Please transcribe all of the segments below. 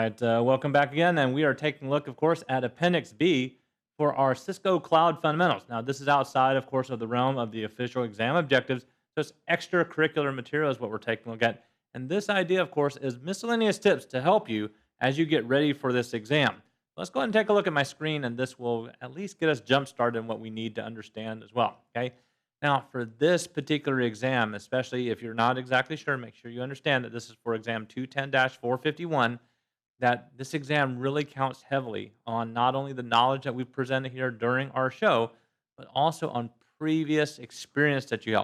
right, welcome back again, and we are taking a look, of course, at Appendix B for our Cisco Cloud fundamentals. Now, this is outside, of course, of the realm of the official exam objectives, so it's extracurricular material is what we're taking a look at. And this idea, of course, is miscellaneous tips to help you as you get ready for this exam. Let's go ahead and take a look at my screen, and this will at least get us jump started in what we need to understand as well. Okay. Now, for this particular exam, especially if you're not exactly sure, make sure you understand that this is for exam 210-451, that this exam really counts heavily on not only the knowledge that we've presented here during our show, but also on previous experience that you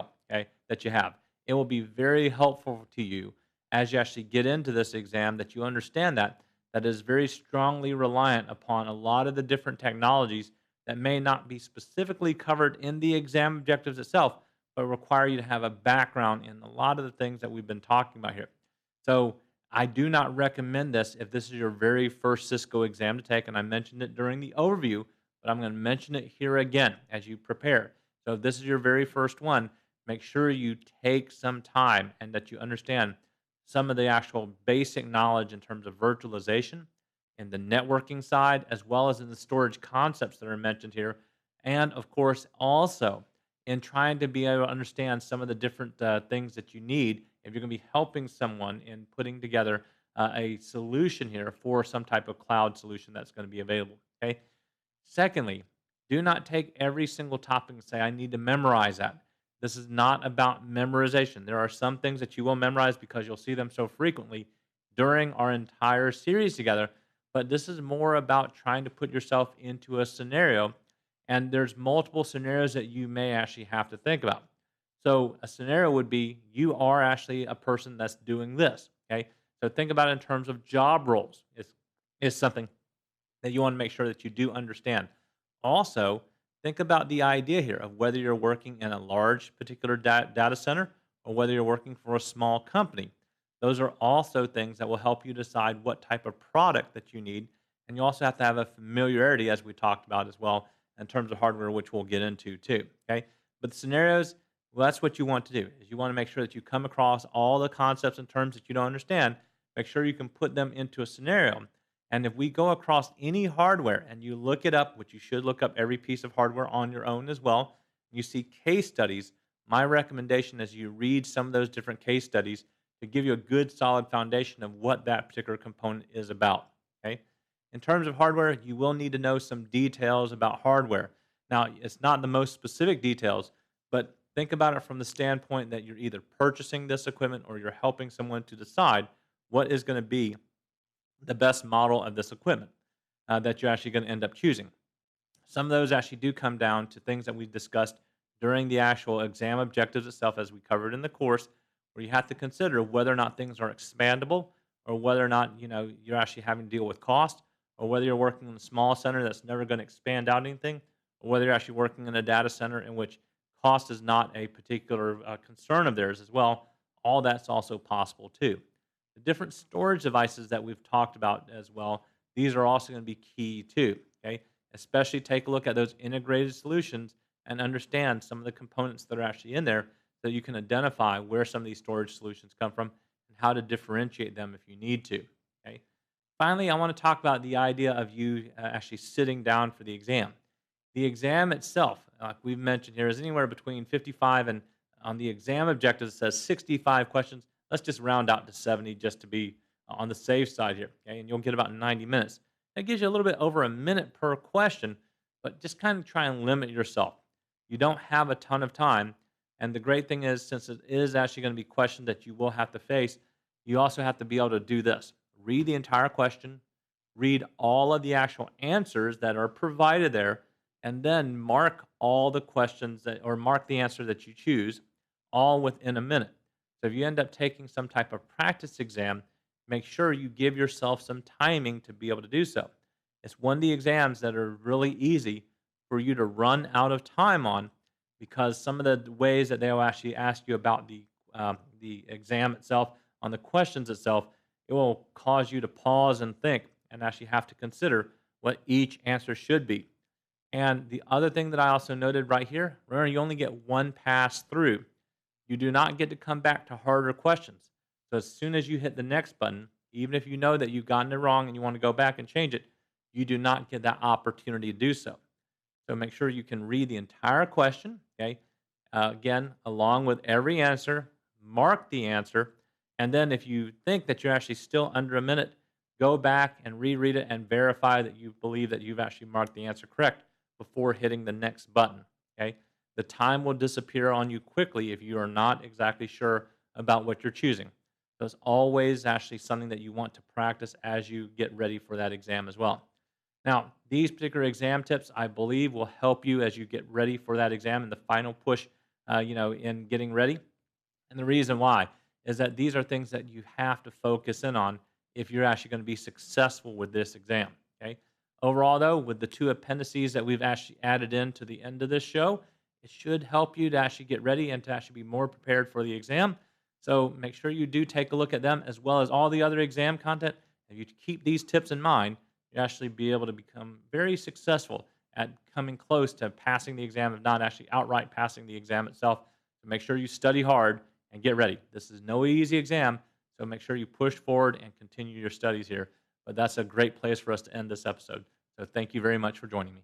have. It will be very helpful to you as you actually get into this exam that you understand that is very strongly reliant upon a lot of the different technologies that may not be specifically covered in the exam objectives itself, but require you to have a background in a lot of the things that we've been talking about here. So I do not recommend this if this is your very first Cisco exam to take, and I mentioned it during the overview, but I'm going to mention it here again as you prepare. So if this is your very first one, make sure you take some time and that you understand some of the actual basic knowledge in terms of virtualization in the networking side, as well as in the storage concepts that are mentioned here. And of course, also in trying to be able to understand some of the different things that you need if you're going to be helping someone in putting together a solution here for some type of cloud solution that's going to be available. Okay. Secondly, do not take every single topic and say, I need to memorize that. This is not about memorization. There are some things that you will memorize because you'll see them so frequently during our entire series together. But this is more about trying to put yourself into a scenario. And there's multiple scenarios that you may actually have to think about. So a scenario would be you are actually a person that's doing this. Okay. So think about it in terms of job roles is something that you want to make sure that you do understand. Also, think about the idea here of whether you're working in a large particular data center or whether you're working for a small company. Those are also things that will help you decide what type of product that you need. And you also have to have a familiarity, as we talked about as well, in terms of hardware, which we'll get into too. Okay. But the scenarios, well, that's what you want to do. Is you want to make sure that you come across all the concepts and terms that you don't understand. Make sure you can put them into a scenario. And if we go across any hardware and you look it up, which you should look up every piece of hardware on your own as well, you see case studies. My recommendation is you read some of those different case studies to give you a good solid foundation of what that particular component is about. Okay. In terms of hardware, you will need to know some details about hardware. Now, it's not the most specific details, but think about it from the standpoint that you're either purchasing this equipment or you're helping someone to decide what is going to be the best model of this equipment that you're actually going to end up choosing. Some of those actually do come down to things that we discussed during the actual exam objectives itself, as we covered in the course, where you have to consider whether or not things are expandable, or whether or not you're actually having to deal with cost, or whether you're working in a small center that's never going to expand out anything, or whether you're actually working in a data center in which cost is not a particular concern of theirs as well. All that's also possible too. The different storage devices that we've talked about as well, these are also going to be key too. Okay, especially take a look at those integrated solutions and understand some of the components that are actually in there, so you can identify where some of these storage solutions come from and how to differentiate them if you need to. Okay. Finally, I want to talk about the idea of you actually sitting down for the exam. The exam itself, like we've mentioned here, is anywhere between 55 and on the exam objective it says 65 questions. Let's just round out to 70 just to be on the safe side here. Okay, and you'll get about 90 minutes. That gives you a little bit over a minute per question, but just kind of try and limit yourself. You don't have a ton of time, and the great thing is, since it is actually going to be questions that you will have to face, you also have to be able to do this: read the entire question, read all of the actual answers that are provided there, and then mark all the questions that, or mark the answer that you choose, all within a minute. So if you end up taking some type of practice exam, make sure you give yourself some timing to be able to do so. It's one of the exams that are really easy for you to run out of time on, because some of the ways that they'll actually ask you about the exam itself, on the questions itself, it will cause you to pause and think and actually have to consider what each answer should be. And the other thing that I also noted right here, remember, you only get one pass through. You do not get to come back to harder questions. So as soon as you hit the next button, even if you know that you've gotten it wrong and you want to go back and change it, you do not get that opportunity to do so. So make sure you can read the entire question, okay? Again, along with every answer, mark the answer, and then if you think that you're actually still under a minute, go back and reread it and verify that you believe that you've actually marked the answer correct before hitting the next button, okay? The time will disappear on you quickly if you are not exactly sure about what you're choosing. So it's always actually something that you want to practice as you get ready for that exam as well. Now, these particular exam tips, I believe, will help you as you get ready for that exam and the final push, in getting ready. And the reason why is that these are things that you have to focus in on if you're actually going to be successful with this exam. Okay. Overall, though, with the two appendices that we've actually added in to the end of this show, it should help you to actually get ready and to actually be more prepared for the exam. So make sure you do take a look at them as well as all the other exam content. If you keep these tips in mind, you actually be able to become very successful at coming close to passing the exam, if not actually outright passing the exam itself. So make sure you study hard and get ready. This is no easy exam, so make sure you push forward and continue your studies here. But that's a great place for us to end this episode. So thank you very much for joining me.